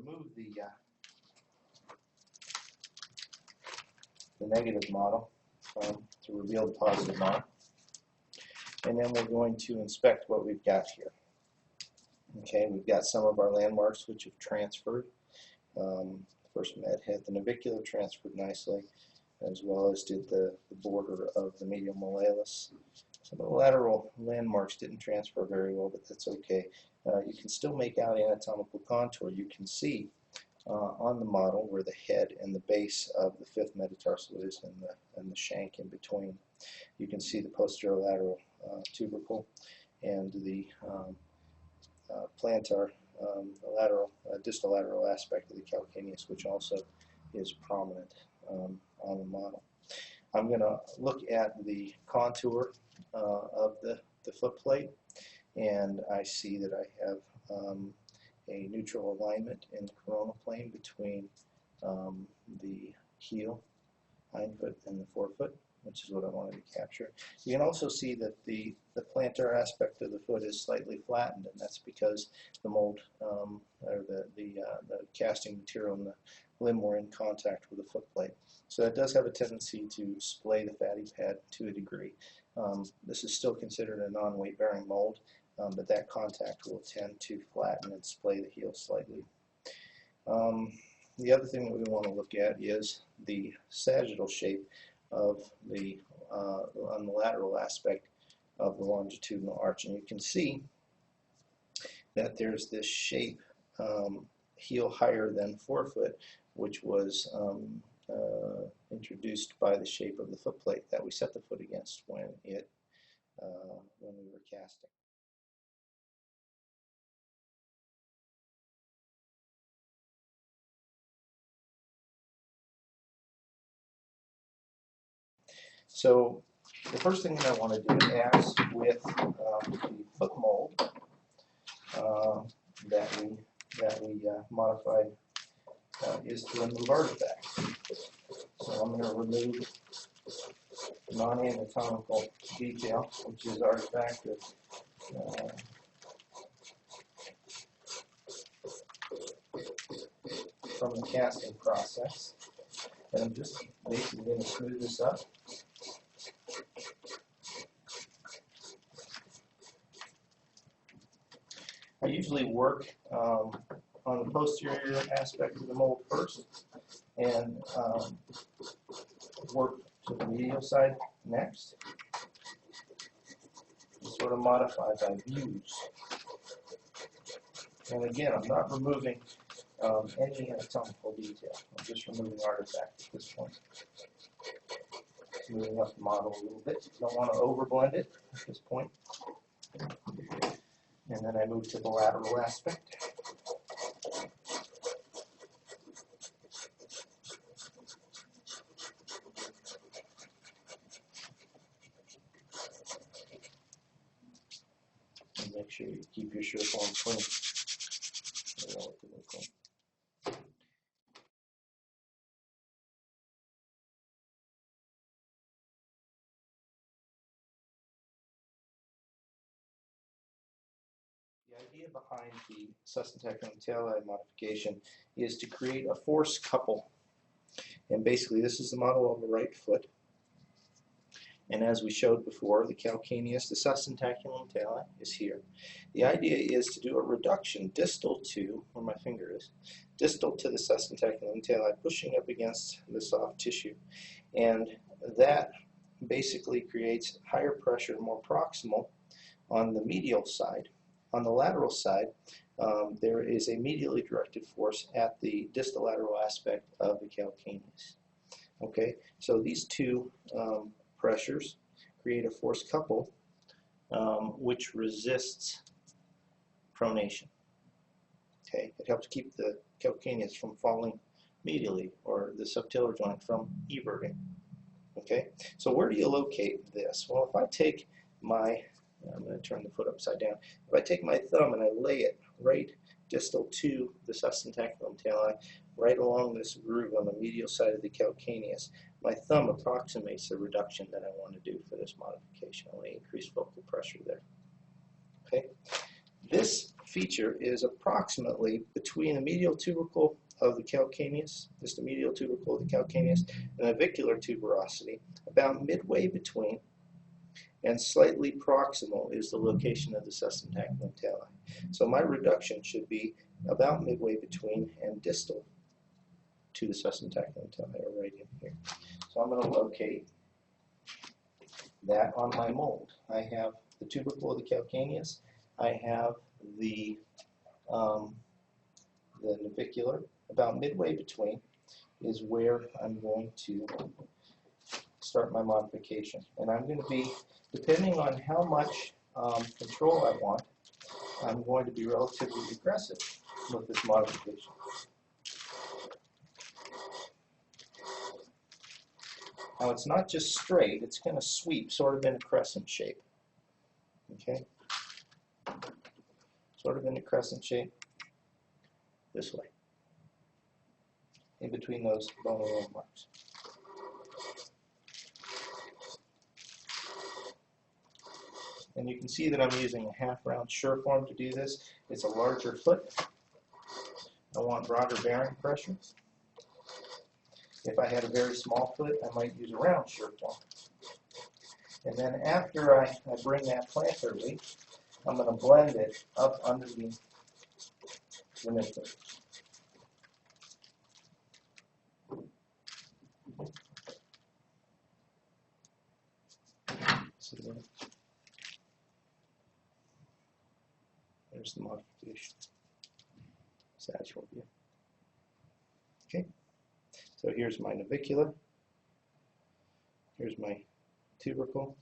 remove the negative model to reveal the positive model. And then we're going to inspect what we've got here. Okay, we've got some of our landmarks which have transferred. First med head, the navicular transferred nicely, as well as did the border of the medial malleolus. Some of the lateral landmarks didn't transfer very well, but that's okay. You can still make out anatomical contour. You can see on the model where the head and the base of the fifth metatarsal is and the shank in between. You can see the posterolateral tubercle and the plantar distal lateral aspect of the calcaneus, which also is prominent on the model. I'm going to look at the contour of the foot plate, and I see that I have a neutral alignment in the coronal plane between the heel, hindfoot, and the forefoot, which is what I wanted to capture. You can also see that the plantar aspect of the foot is slightly flattened, and that's because the mold or the casting material in the limb were in contact with the foot plate. So that does have a tendency to splay the fatty pad to a degree. This is still considered a non-weight bearing mold, but that contact will tend to flatten and splay the heel slightly. The other thing that we want to look at is the sagittal shape of the on the lateral aspect of the longitudinal arch, and you can see that there's this shape heel higher than forefoot, which was introduced by the shape of the foot plate that we set the foot against when we were casting. So the first thing that I want to do, as with the foot mold that we modified, is to remove artifacts. So I'm going to remove non-anatomical detail, which is artifact of from the casting process. And I'm just basically going to smooth this up. I usually work on the posterior aspect of the mold first, and work to the medial side next, and sort of modify by views. And again, I'm not removing any anatomical detail. I'm just removing artifacts at this point. Smoothing up the model a little bit. Don't want to overblend it at this point. And then I move to the lateral aspect. And make sure you keep your shirt on clean. Relatively clean. The idea behind the sus-tachymetallide modification is to create a force couple. And basically this is the model of the right foot. And as we showed before, the calcaneus, the sus-tachymetallide, is here. The idea is to do a reduction distal to, where my finger is, distal to the sus-tachymetallide, pushing up against the soft tissue. And that basically creates higher pressure, more proximal on the medial side. On the lateral side, there is a medially directed force at the distolateral aspect of the calcaneus. Okay, so these two pressures create a force couple which resists pronation. Okay, it helps keep the calcaneus from falling medially, or the subtalar joint from everting. Okay, so where do you locate this? Well, if I take my, I'm going to turn the foot upside down. If I take my thumb and I lay it right distal to the sus-tachymetallide, right along this groove on the medial side of the calcaneus, my thumb approximates the reduction that I want to do for this modification. I want to increase focal pressure there. Okay, this feature is approximately between the medial tubercle of the calcaneus, just the medial tubercle of the calcaneus, and the navicular tuberosity, about midway between, and slightly proximal is the location of the sustentacular tali. So my reduction should be about midway between and distal to the sustentacular tali, or right in here. So I'm going to locate that on my mold. I have the tubercle of the calcaneus. I have the navicular. About midway between is where I'm going to start my modification. And I'm going to be, depending on how much control I want, I'm going to be relatively aggressive with this modification. Now it's not just straight, it's going to sweep sort of in a crescent shape. Okay? Sort of in a crescent shape this way, in between those bony landmarks. And you can see that I'm using a half-round sure form to do this. It's a larger foot. I want broader bearing pressure. If I had a very small foot, I might use a round sure form. And then after I bring that plantar weight, I'm going to blend it up underneath the midfoot. See that? There's the modification. Satchel view. Okay, so here's my navicular. Here's my tubercle.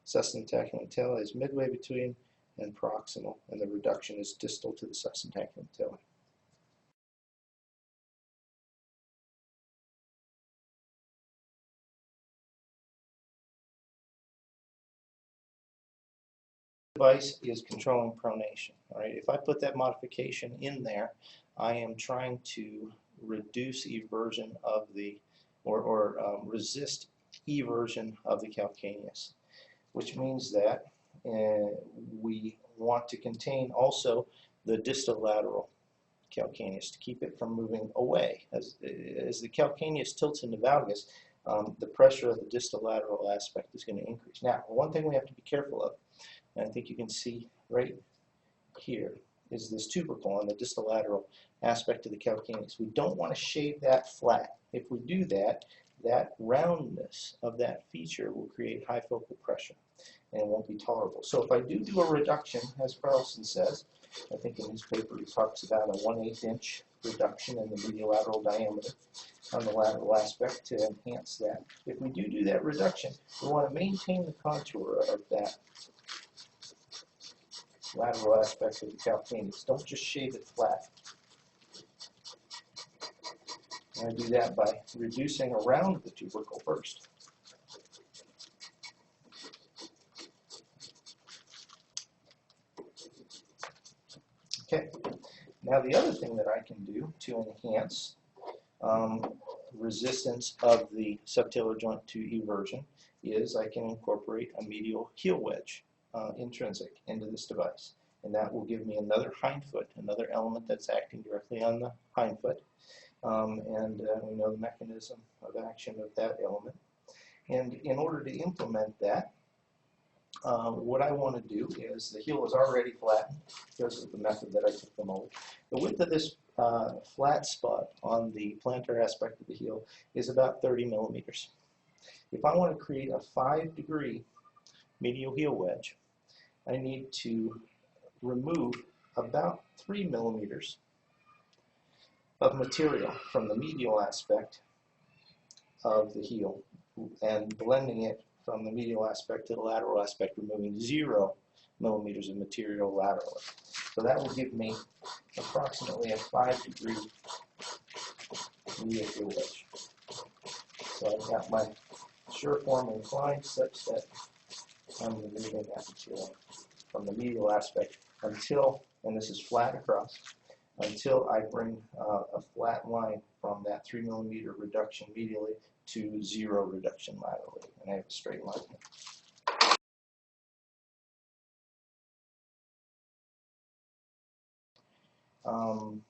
Sustentacular tali is midway between and proximal, and the reduction is distal to the sustentacular tali. Device is controlling pronation. All right, if I put that modification in there, I am trying to reduce eversion of the, or resist eversion of the calcaneus, which means that we want to contain also the distolateral calcaneus to keep it from moving away. As the calcaneus tilts into valgus, the pressure of the distolateral aspect is going to increase. Now, one thing we have to be careful of, and I think you can see right here, is this tubercle on the distolateral aspect of the calcaneus. We don't want to shave that flat. If we do that, that roundness of that feature will create high focal pressure, and it won't be tolerable. So if I do a reduction, as Carlson says, I think in his paper he talks about a 1/8 inch reduction in the medial-lateral diameter on the lateral aspect to enhance that. If we do that reduction, we want to maintain the contour of that lateral aspect of the calcaneus. Don't just shave it flat. I'm going to do that by reducing around the tubercle first. Okay, now the other thing that I can do to enhance resistance of the subtalar joint to eversion is I can incorporate a medial heel wedge intrinsic into this device. And that will give me another hindfoot, another element that's acting directly on the hindfoot. We know the mechanism of action of that element. And in order to implement that, what I want to do is, the heel is already flattened because of the method that I took the mold. The width of this flat spot on the plantar aspect of the heel is about 30 millimeters. If I want to create a 5-degree medial heel wedge, I need to remove about 3 millimeters of material from the medial aspect of the heel and blending it from the medial aspect to the lateral aspect, removing 0 millimeters of material laterally. So that will give me approximately a 5-degree medial heel wedge. So I've got my sure form inclined such that I'm removing that material from the medial aspect until, and this is flat across, until I bring a flat line from that 3 millimeter reduction medially to 0 reduction laterally, and I have a straight line here. Um,